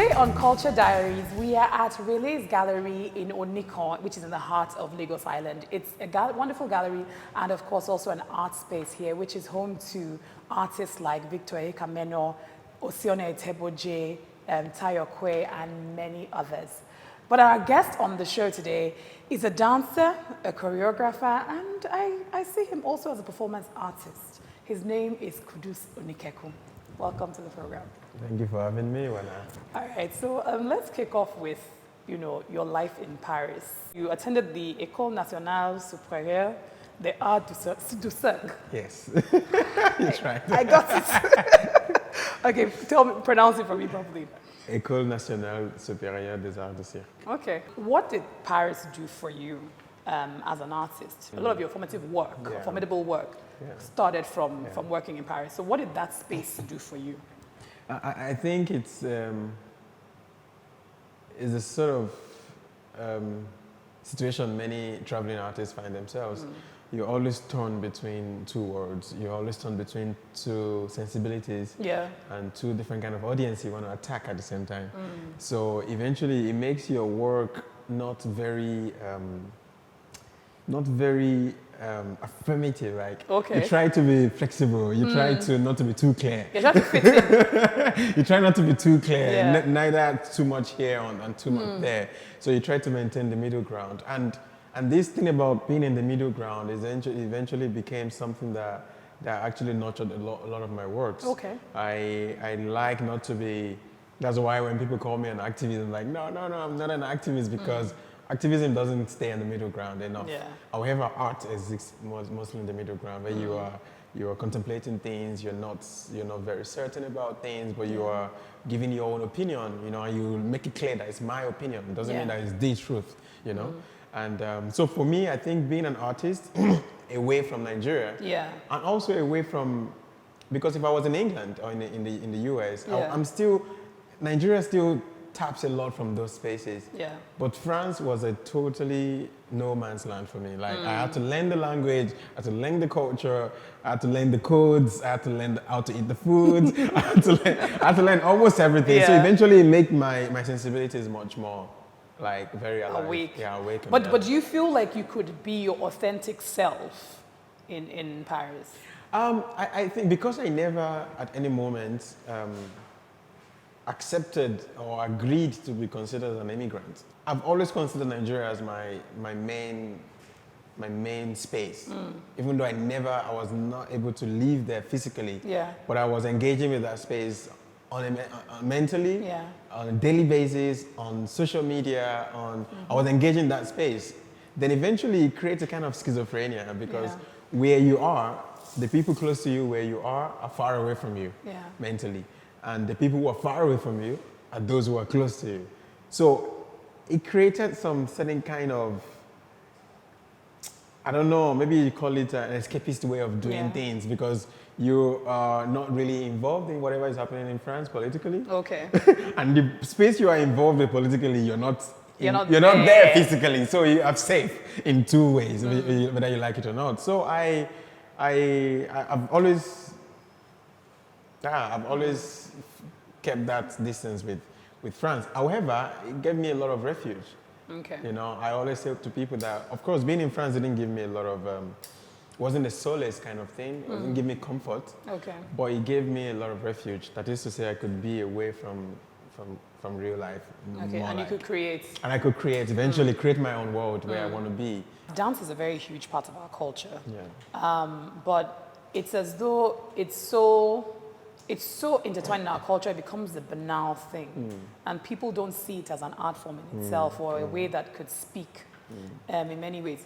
Today on Culture Diaries, we are at Relay's Gallery in Onikeku, which is in the heart of Lagos Island. It's a wonderful gallery and of course also an art space here, which is home to artists like Victor Ekameno, Osione Eteboje, Tayo Kwe, and many others. But our guest on the show today is a dancer, a choreographer, and I see him also as a performance artist. His name is Qudus Onikeku. Welcome to the program. Thank you for having me, Wana. All right, so let's kick off with, your life in Paris. You attended the École Nationale Supérieure des Arts du Cirque. Yes, that's right. I got it. Okay, pronounce it for me properly. École Nationale Supérieure des Arts du Cirque. Okay, what did Paris do for you as an artist? A lot of your formative work, formidable work, started from working in Paris. So what did that space do for you? I think it's a sort of situation many traveling artists find themselves. You're always torn between two worlds. You're always torn between two sensibilities and two different kind of audience you want to attack at the same time. So eventually it makes your work not very affirmative, like you try to be flexible, you try to not to be too clear. You try to fit in. You try not to be too clear, neither too much here and too much there. So you try to maintain the middle ground. And this thing about being in the middle ground eventually became something that actually nurtured a lot of my works. Okay. I like not to be, that's why when people call me an activist, I'm like, no, I'm not an activist because activism doesn't stay in the middle ground enough. However, art exists mostly in the middle ground where you are contemplating things, you're not very certain about things, but you are giving your own opinion, and you make it clear that it's my opinion. It doesn't mean that it's the truth, And so for me, I think being an artist away from Nigeria, and also away from, because if I was in England or in the US, Nigeria still taps a lot from those spaces. But France was a totally no man's land for me. Like I had to learn the language, I had to learn the culture, I had to learn the codes, I had to learn how to eat the food, I had to learn almost everything. So eventually it made my sensibilities much more like very alive. Awake. Yeah, awake. But do you feel like you could be your authentic self in Paris? I think because I never at any moment accepted or agreed to be considered as an immigrant. I've always considered Nigeria as my main space. Even though I was not able to live there physically, but I was engaging with that space mentally, on a daily basis, on social media, I was engaging that space. Then eventually it creates a kind of schizophrenia because where you are, the people close to you where you are far away from you mentally. And the people who are far away from you are those who are close to you. So it created some certain kind of, I don't know, maybe you call it an escapist way of doing things because you are not really involved in whatever is happening in France politically. Okay. And the space you are involved with politically, you're not there physically. So you are safe in two ways, whether you like it or not. So I've always kept that distance with France. However, it gave me a lot of refuge. Okay. I always say to people that, of course, being in France didn't give me a lot of, wasn't a solace kind of thing. It didn't give me comfort. Okay. But it gave me a lot of refuge. That is to say, I could be away from real life. Okay, and you could create. And I could eventually create my own world where I want to be. Dance is a very huge part of our culture. But it's as though it's so intertwined in our culture, it becomes a banal thing. And people don't see it as an art form in itself or a way that could speak in many ways.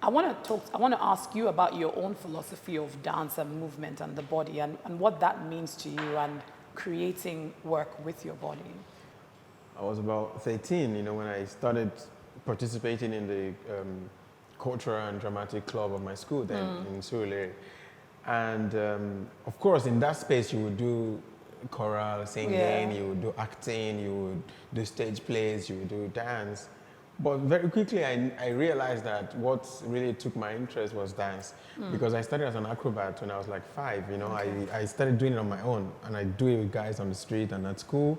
I want to ask you about your own philosophy of dance and movement and the body and what that means to you and creating work with your body. I was about 13, when I started participating in the cultural and dramatic club of my school then in Surulere. And of course, in that space, you would do choral singing, you would do acting, you would do stage plays, you would do dance. But very quickly, I realized that what really took my interest was dance. Because I started as an acrobat when I was like 5, I started doing it on my own. And I do it with guys on the street and at school.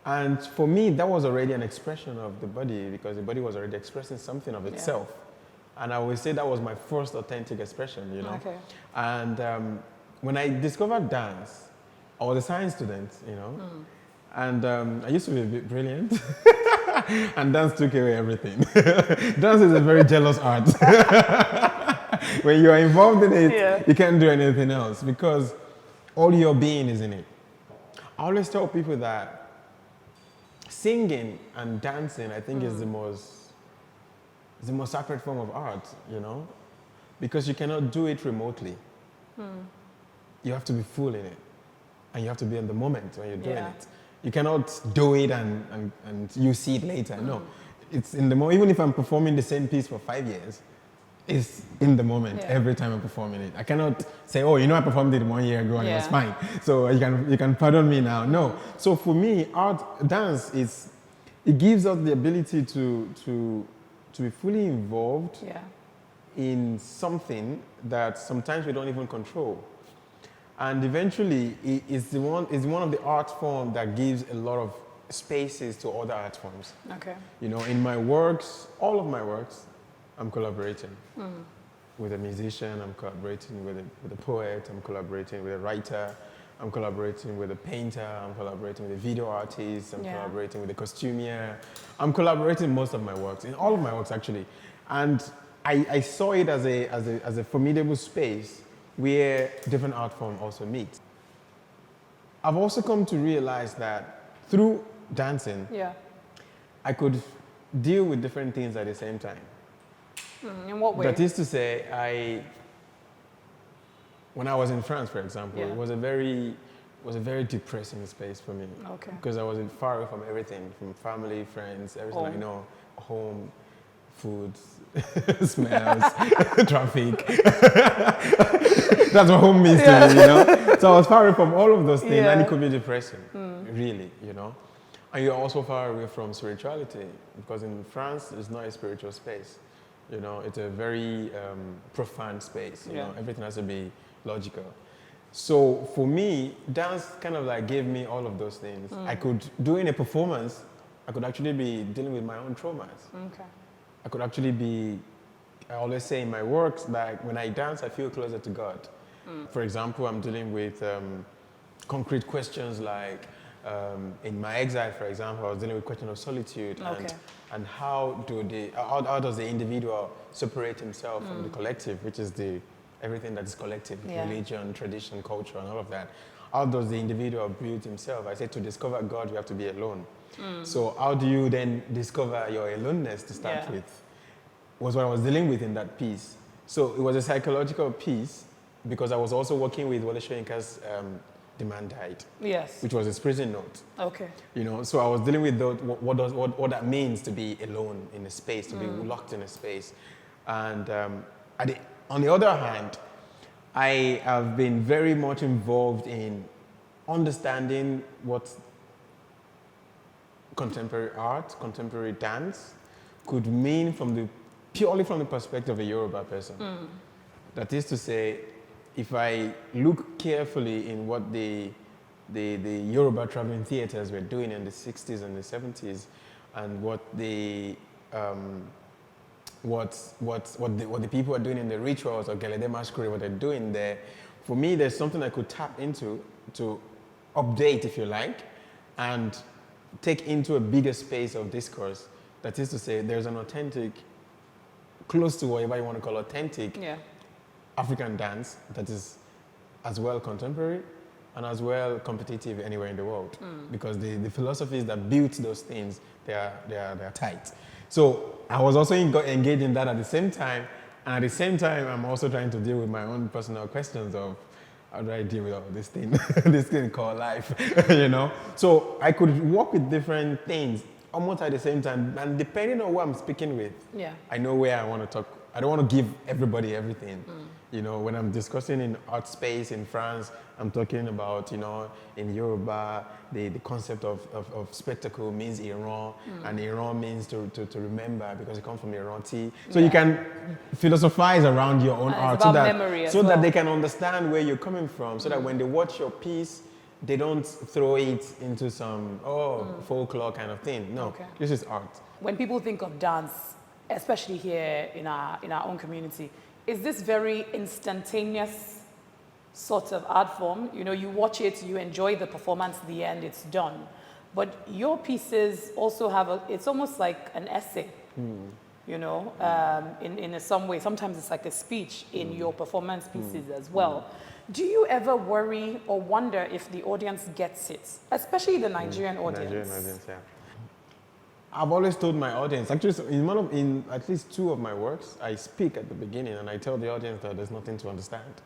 And for me, that was already an expression of the body because the body was already expressing something of itself. And I would say that was my first authentic expression, you know. Okay. And when I discovered dance, I was a science student, you know. And I used to be a bit brilliant. And dance took away everything. Dance is a very jealous art. When you are involved in it, you can't do anything else because all your being is in it. I always tell people that singing and dancing, I think, is the most sacred form of art, you know, because you cannot do it remotely. You have to be full in it, and you have to be in the moment when you're doing it. You cannot do it and you see it later. No, it's in the moment. Even if I'm performing the same piece for 5 years, it's in the moment every time I'm performing it. I cannot say, oh, you know, I performed it 1 year ago and it was fine, so you can pardon me now. No. So for me, dance it gives us the ability to be fully involved in something that sometimes we don't even control. And eventually, it's one of the art forms that gives a lot of spaces to other art forms. Okay. You know, in my works, all of my works, I'm collaborating with a musician, I'm collaborating with a poet, I'm collaborating with a writer, I'm collaborating with a painter, I'm collaborating with a video artist, I'm collaborating with a costumier. I'm collaborating in most of my works, in all of my works actually. And I saw it as a formidable space where different art forms also meet. I've also come to realize that through dancing, I could deal with different things at the same time. In what way? That is to say, when I was in France, for example, it was a very depressing space for me. Okay. Because I was far away from everything, from family, friends, everything I know, home, food, smells, traffic. That's what home means to me, you know? So I was far away from all of those things, and it could be depressing, really, you know? And you're also far away from spirituality, because in France, it's not a spiritual space. You know, it's a very profound space, you know? Everything has to be logical. So for me, dance kind of like gave me all of those things. I could, doing a performance, I could actually be dealing with my own traumas. Okay. I could actually be, I always say in my works, like when I dance, I feel closer to God. For example, I'm dealing with concrete questions like, in my exile, for example, I was dealing with question of solitude and how does the individual separate himself from the collective, which is everything that is collective, religion, tradition, culture, and all of that. How does the individual build himself? I said to discover God, you have to be alone. So how do you then discover your aloneness to start with? Was what I was dealing with in that piece. So it was a psychological piece because I was also working with Wole Soyinka's The Man Died. Yes. Which was his prison note. Okay. You know, so I was dealing with what that means to be alone in a space, to be locked in a space. And on the other hand, I have been very much involved in understanding what contemporary art, contemporary dance could mean purely from the perspective of a Yoruba person. That is to say, if I look carefully in what the Yoruba traveling theaters were doing in the 60s and the 70s, and what the people are doing in the rituals or Gelede Masquerade, what they're doing there, for me, there's something I could tap into to update, if you like, and take into a bigger space of discourse. That is to say, there's an authentic, close to whatever you want to call authentic, African dance that is as well contemporary and as well competitive anywhere in the world. Because the philosophies that built those things, they are tight. So I was also engaged in that at the same time. And at the same time, I'm also trying to deal with my own personal questions of how do I deal with all this thing, this thing called life, you know? So I could work with different things almost at the same time. And depending on who I'm speaking with, I know where I want to talk. I don't want to give everybody everything. You know, when I'm discussing in art space in France, I'm talking about, you know, in Yoruba, the concept of spectacle means Iran, and Iran means to remember because it comes from Iranti. So you can philosophize around your own art so that they can understand where you're coming from, so that when they watch your piece, they don't throw it into some folklore kind of thing. No, Okay. this is art. When people think of dance, especially here in our own community, is this very instantaneous sort of art form? You know, you watch it, you enjoy the performance, the end, it's done. But your pieces also have it's almost like an essay, you know, in some way. Sometimes it's like a speech in your performance pieces as well. Do you ever worry or wonder if the audience gets it, especially the Nigerian audience? Nigerian audience, yeah. I've always told my audience, actually in at least 2 of my works, I speak at the beginning and I tell the audience that there's nothing to understand.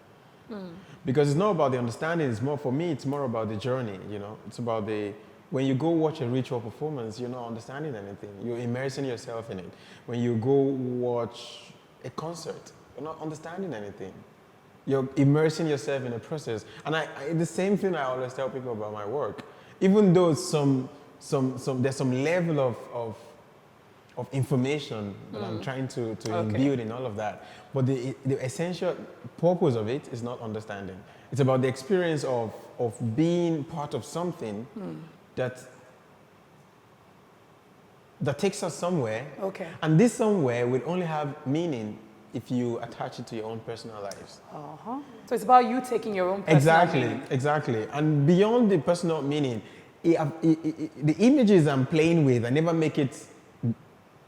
Because it's not about the understanding, it's more, for me, it's more about the journey, you know. It's about when you go watch a ritual performance, you're not understanding anything. You're immersing yourself in it. When you go watch a concert, you're not understanding anything. You're immersing yourself in a process. And the same thing I always tell people about my work. Even though there's some level of information that I'm trying to imbue in all of that. But the essential purpose of it is not understanding. It's about the experience of being part of something that takes us somewhere. Okay. And this somewhere will only have meaning if you attach it to your own personal lives. So it's about you taking your own personal meaning. Exactly. And beyond the personal meaning, the images I'm playing with, I never make it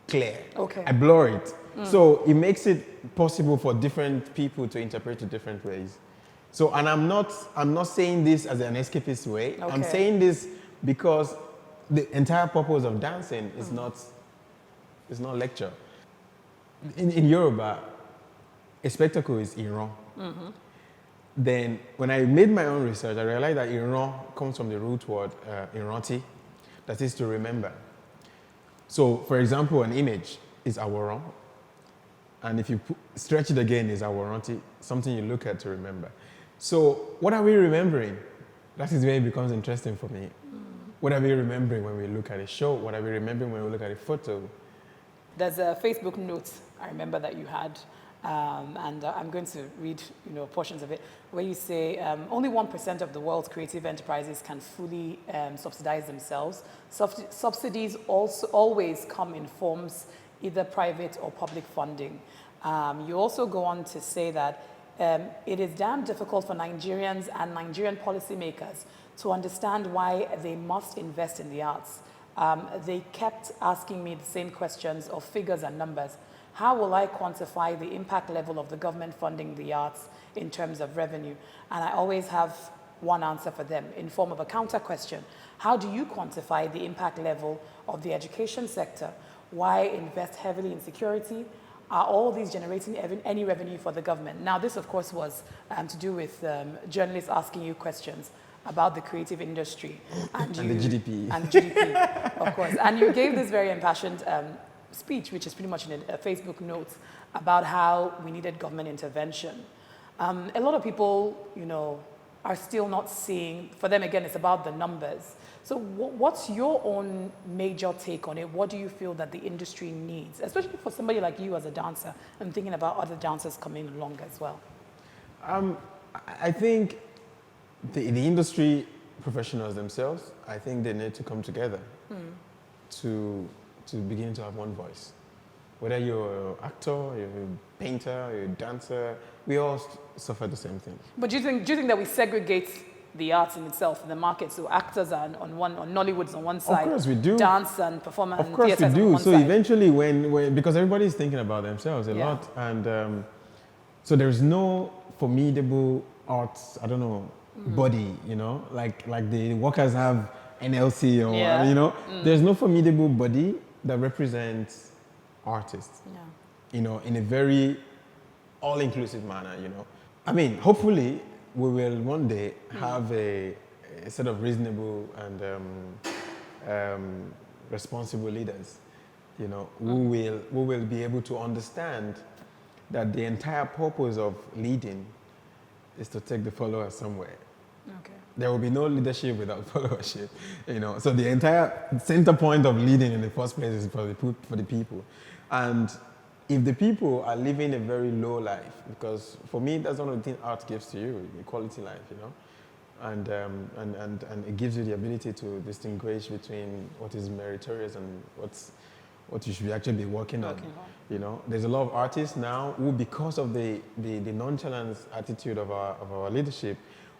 clear. Okay. I blur it. So it makes it possible for different people to interpret it different ways. So, and I'm not saying this as an escapist way. Okay. I'm saying this because the entire purpose of dancing is not lecture. In Yoruba, a spectacle is Iran. Then when I made my own research, I realized that Iran comes from the root word Iranti, that is to remember. So, for example, an image is aworan, and if you stretch it again is aworanti, something you look at to remember. So, what are we remembering? That is where it becomes interesting for me. What are we remembering when we look at a show? What are we remembering when we look at a photo? There's a Facebook note I remember that you had, and I'm going to read, portions of it, where you say only 1% of the world's creative enterprises can fully subsidize themselves. Subsidies also always come in forms either private or public funding. You also go on to say that it is damn difficult for Nigerians and Nigerian policymakers to understand why they must invest in the arts. They kept asking me the same questions of figures and numbers. How will I quantify the impact level of the government funding the arts in terms of revenue? And I always have one answer for them in form of a counter question. How do you quantify the impact level of the education sector? Why invest heavily in security? Are all these generating any revenue for the government? Now, this, of course, was to do with journalists asking you questions about the creative industry. And the GDP. And the GDP, of course. And you gave this very impassioned speech, which is pretty much in a Facebook note, about how we needed government intervention. A lot of people, are still not seeing, for them, again, it's about the numbers. So what's your own major take on it? What do you feel that the industry needs, especially for somebody like you as a dancer and thinking about other dancers coming along as well? I think the industry professionals themselves, I think they need to come together to begin to have one voice. Whether you're an actor, you're a painter, you're a dancer, we all suffer the same thing. But do you think that we segregate the arts in itself, the market? So actors are on Nollywood's on one side. Of course we do. Dance and performance. Of course we do. On one so side. Eventually, when because everybody's thinking about themselves a lot, and so there's no formidable arts. I don't know body. Like the workers have NLC or there's no formidable body that represents artists. In a very all-inclusive manner. I mean, hopefully we will one day have a set of reasonable and responsible leaders, who will be able to understand that the entire purpose of leading is to take the followers somewhere. Okay. There will be no leadership without followership, So the entire center point of leading in the first place is for the people. And if the people are living a very low life, because for me, that's one of the things art gives to you, a quality life, and it gives you the ability to distinguish between what is meritorious and what you should actually be working on. You know, there's a lot of artists now who, because of the nonchalant attitude of our leadership,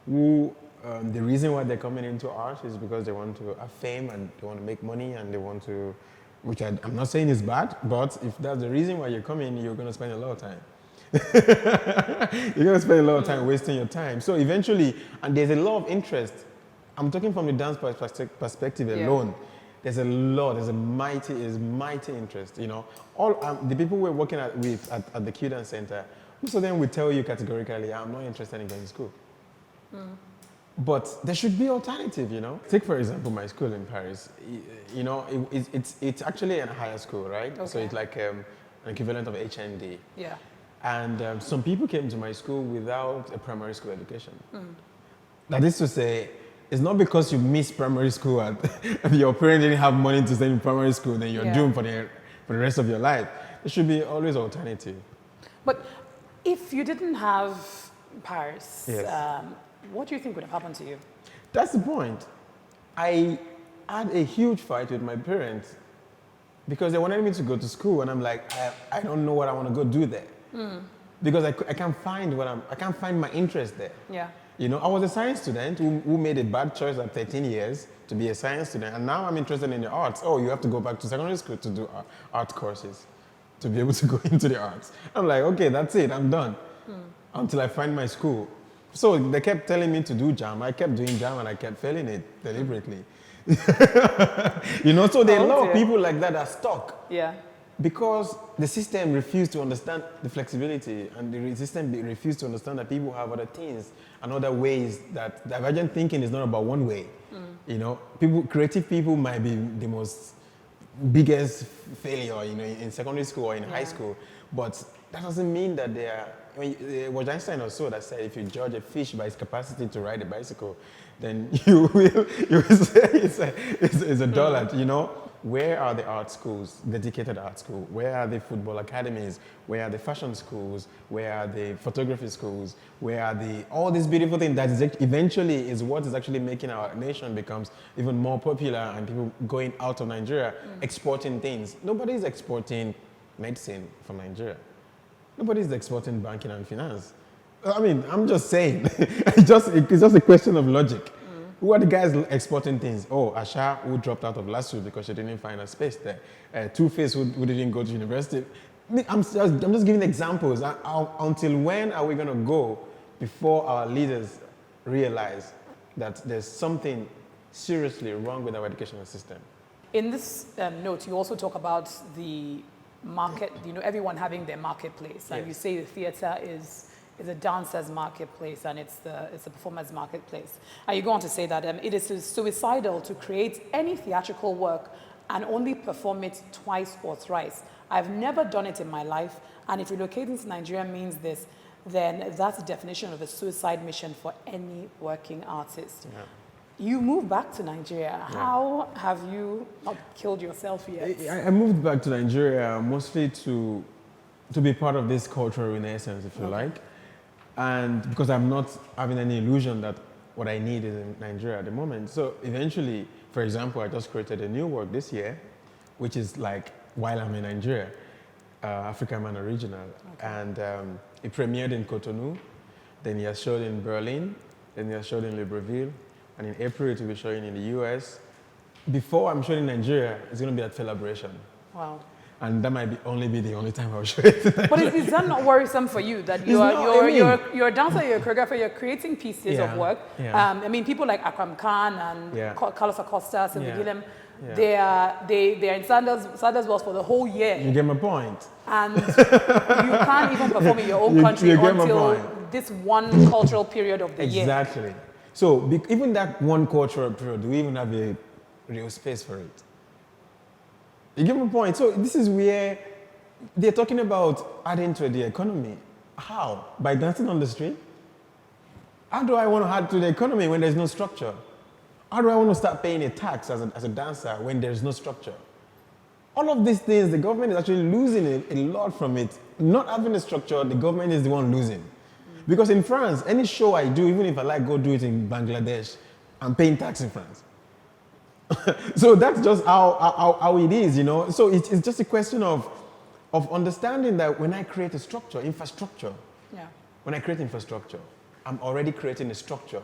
who the reason why they're coming into art is because they want to have fame and they want to make money and they want to, which I'm not saying is bad, but if that's the reason why you're coming, you're going to spend a lot of time. You're going to spend a lot of time wasting your time. So eventually, and there's a lot of interest. I'm talking from the dance perspective alone. There's a mighty interest. You know, all the people we're working with at the Qudus Center, most of them will tell you categorically, I'm not interested in going to school. But there should be alternative, you know. Take, for example, my school in Paris. You know, it's actually a higher school, right? Okay. So it's like an equivalent of HND. Yeah. And some people came to my school without a primary school education. That is to say, it's not because you missed primary school and your parents didn't have money to send you to primary school, then you're doomed for the rest of your life. There should be always alternative. But if you didn't have Paris, what do you think would have happened to you? That's the point. I had a huge fight with my parents because they wanted me to go to school, and I'm like, I don't know what I want to go do there. Because I can't find my interest there. Yeah. You know, I was a science student who made a bad choice at 13 years to be a science student, and now I'm interested in the arts. Oh, you have to go back to secondary school to do art courses to be able to go into the arts. I'm like, okay, that's it, I'm done. Until I find my school. So they kept telling me to do JAM. I kept doing JAM and I kept failing it deliberately. You know, so there are a lot of people like that are stuck. Yeah. Because the system refused to understand the flexibility, and the system refused to understand that people have other things and other ways, that divergent thinking is not about one way. You know, creative people might be the most biggest failure, you know, in secondary school or in high school, but that doesn't mean that they are. I mean, it was Einstein or so that said, if you judge a fish by its capacity to ride a bicycle, then you will say it's a dullard, you know. Where are the art schools, dedicated art schools? Where are the football academies? Where are the fashion schools? Where are the photography schools? Where are all these beautiful things that is eventually is what is actually making our nation becomes even more popular, and people going out of Nigeria, exporting things. Nobody's exporting medicine from Nigeria. Nobody's exporting banking and finance. I mean, I'm just saying, it's just a question of logic. Who are the guys exporting things? Oh, Asha, who dropped out of last week because she didn't find a space there. Two-Face, who didn't go to university. I'm just giving examples. Until when are we going to go before our leaders realize that there's something seriously wrong with our educational system? In this note, you also talk about the market, you know, everyone having their marketplace. And you say the theater is a dancer's marketplace, and it's a performer's marketplace. And you go on to say that it is suicidal to create any theatrical work and only perform it twice or thrice. I've never done it in my life, and if relocating to Nigeria means this, then that's the definition of a suicide mission for any working artist. Yeah. You moved back to Nigeria. Yeah. How have you not killed yourself yet? I moved back to Nigeria mostly to be part of this cultural renaissance, if you like. And because I'm not having any illusion that what I need is in Nigeria at the moment. So eventually, for example, I just created a new work this year, which is like While I'm in Nigeria, African Man Original. Okay. And it premiered in Cotonou, then it has showed in Berlin, then it has showed in Libreville, and in April it will be showing in the US. Before I'm showing in Nigeria, it's going to be at Celebration. Wow. And that might only be the only time I'll show it. But is that not worrisome for you that you're a dancer, you're a choreographer, you're creating pieces of work? Yeah. I mean, people like Akram Khan and Carlos Acosta, Sylvie Guillem, they are in Sanders Wells for the whole year. You get my point. And you can't even perform in your own country until this one cultural period of the year. Exactly. So even that one cultural period, do we even have a real space for it? You get my point. So this is where they're talking about adding to the economy. How? By dancing on the street? How do I want to add to the economy when there's no structure? How do I want to start paying a tax as a dancer when there's no structure? All of these things, the government is actually losing a lot from it. Not having a structure, the government is the one losing. Because in France, any show I do, even if I like go do it in Bangladesh, I'm paying tax in France. So that's just how it is, you know. So it's just a question of understanding that when I create a structure, infrastructure, Yeah. when I create infrastructure, I'm already creating a structure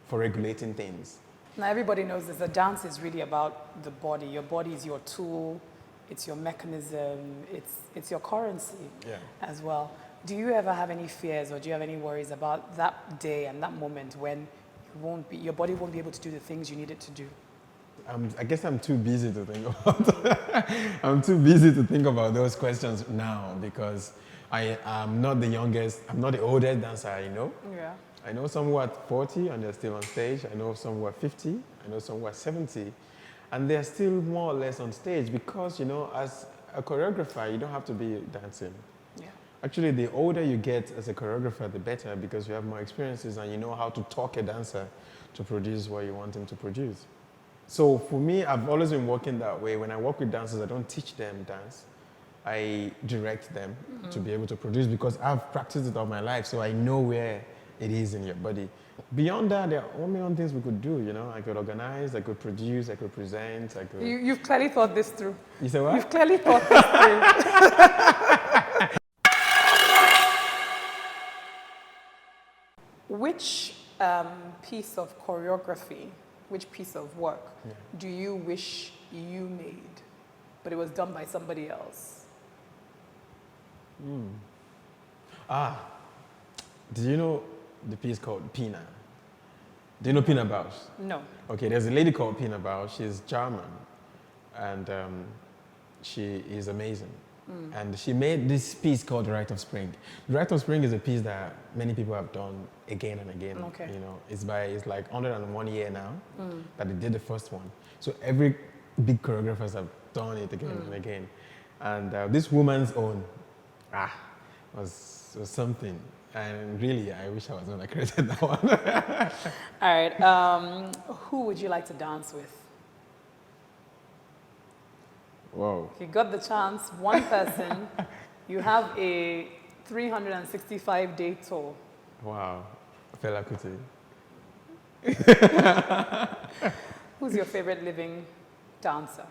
for regulating things. Now everybody knows this. The dance is really about the body. Your body is your tool. It's your mechanism. It's your currency as well. Do you ever have any fears or do you have any worries about that day and that moment when your body won't be able to do the things you need it to do? I guess I'm too busy to think about. I'm too busy to think about those questions now because I am not the youngest. I'm not the oldest dancer I know. Yeah. I know some who are 40 and they're still on stage. I know some who are 50. I know some who are 70, and they're still more or less on stage because, you know, as a choreographer, you don't have to be dancing. Yeah. Actually, the older you get as a choreographer, the better because you have more experiences and you know how to talk a dancer to produce what you want him to produce. So for me, I've always been working that way. When I work with dancers, I don't teach them dance. I direct them to be able to produce because I've practiced it all my life, so I know where it is in your body. Beyond that, there are all million things we could do, you know. I could organize, I could produce, I could present, I could... You've clearly thought this through. You say what? You've clearly thought this through. Which piece of choreography, which piece of work do you wish you made, but it was done by somebody else? Do you know the piece called Pina? Do you know Pina Bausch? No. Okay, there's a lady called Pina Bausch. She's German, and she is amazing. And she made this piece called Rite of Spring. Rite of Spring is a piece that many people have done again and again. Okay. You know, it's like 101 year now that they did the first one. So every big choreographers have done it again and again. And this woman's own, was something. And really, I wish I was the one that created that one. All right. Who would you like to dance with? Whoa. If you got the chance, one person, you have a 365-day tour. Wow. Fela Kuti. Who's your favorite living dancer?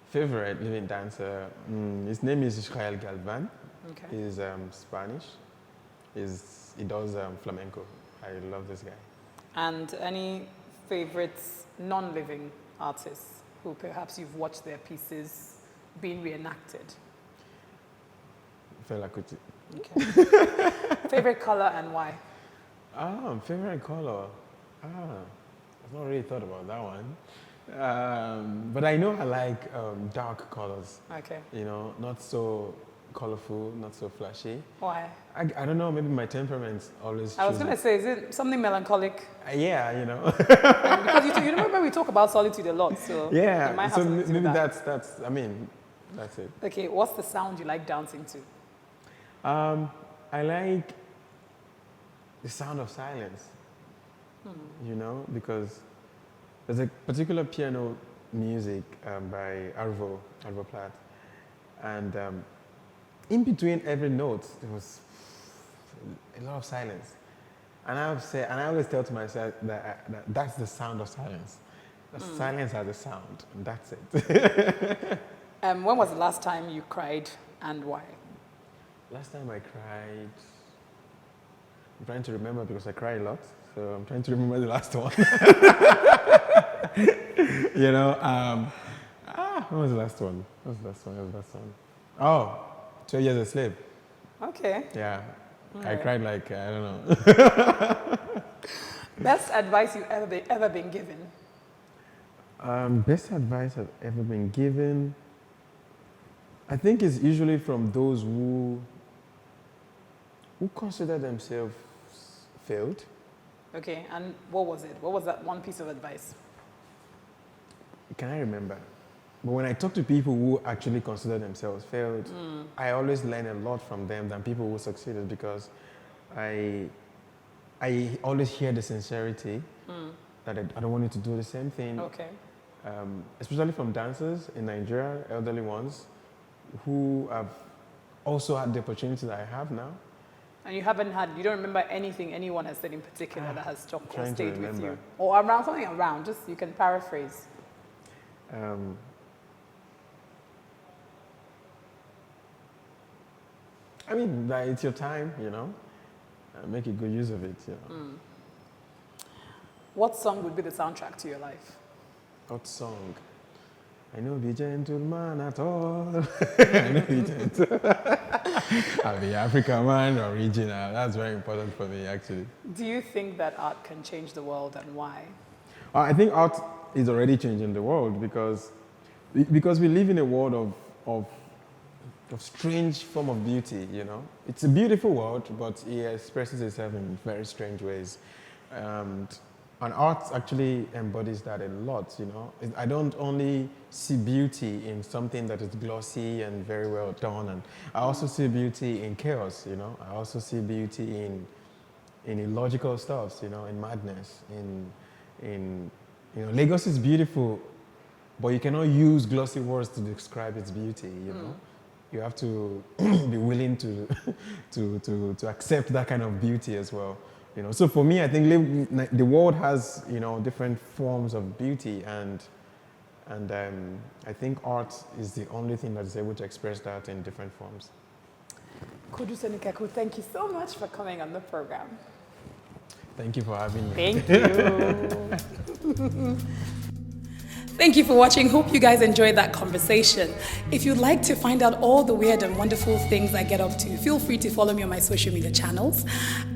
Favorite living dancer? His name is Israel Galvan. Okay. He's Spanish. He does flamenco. I love this guy. And any favorites, non-living artists who perhaps you've watched their pieces being reenacted? Fela Kuti. Okay. Favorite color and why? Favorite color? I've not really thought about that one. But I know I like dark colors. Okay. You know, not so colorful, not so flashy. Why? I don't know, maybe my temperament's always I was going to say, is it something melancholic? Yeah, you know. Because you remember we talk about solitude a lot, so yeah, you might have so something to do maybe with that. that's it. Okay, what's the sound you like dancing to? I like the sound of silence, you know, because there's a particular piano music by Arvo Plath, and in between every note, there was a lot of silence. And I always tell to myself that that's the sound of silence. Silence has a sound, and that's it. When was the last time you cried and why? Last time I cried, I'm trying to remember because I cry a lot, so I'm trying to remember the last one. You know, when was the last one? Oh, 12 Years a Slave. Okay. Yeah, All I right. cried like, I don't know. Best advice you've ever been given? Best advice I've ever been given, I think it's usually from those who consider themselves failed. Okay, and what was it? What was that one piece of advice? Can I remember? But when I talk to people who actually consider themselves failed, I always learn a lot from them than people who succeeded because I always hear the sincerity that I don't want you to do the same thing. Okay. Especially from dancers in Nigeria, elderly ones, who have also had the opportunity that I have now. And you don't remember anything anyone has said in particular that has stuck or Trying to stayed with you? remember. Or around, something around, just you can paraphrase. I mean, like, it's your time, you know. Make a good use of it, you know. What song would be the soundtrack to your life? What song? I know be gentleman at all. I know be gentle. I'll be African man, original. That's very important for me, actually. Do you think that art can change the world, and why? I think art is already changing the world because we live in a world of strange form of beauty, you know. It's a beautiful world, but it expresses itself in very strange ways. And art actually embodies that a lot, you know. I don't only see beauty in something that is glossy and very well done, and I also see beauty in chaos, you know. I also see beauty in illogical stuff, you know, in madness, in you know, Lagos is beautiful, but you cannot use glossy words to describe its beauty, you know. You have to be willing to accept that kind of beauty as well. You know, so for me, I think the world has, you know, different forms of beauty, and I think art is the only thing that is able to express that in different forms. Qudus Onikeku, thank you so much for coming on the program. Thank you for having me. Thank you. Thank you for watching. Hope you guys enjoyed that conversation. If you'd like to find out all the weird and wonderful things I get up to, feel free to follow me on my social media channels.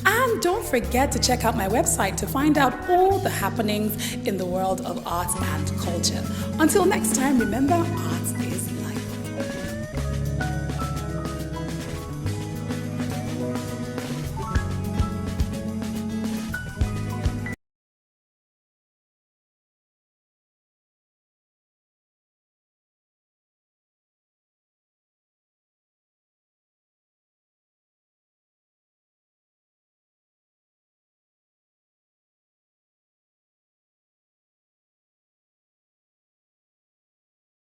And don't forget to check out my website to find out all the happenings in the world of art and culture. Until next time, remember, art is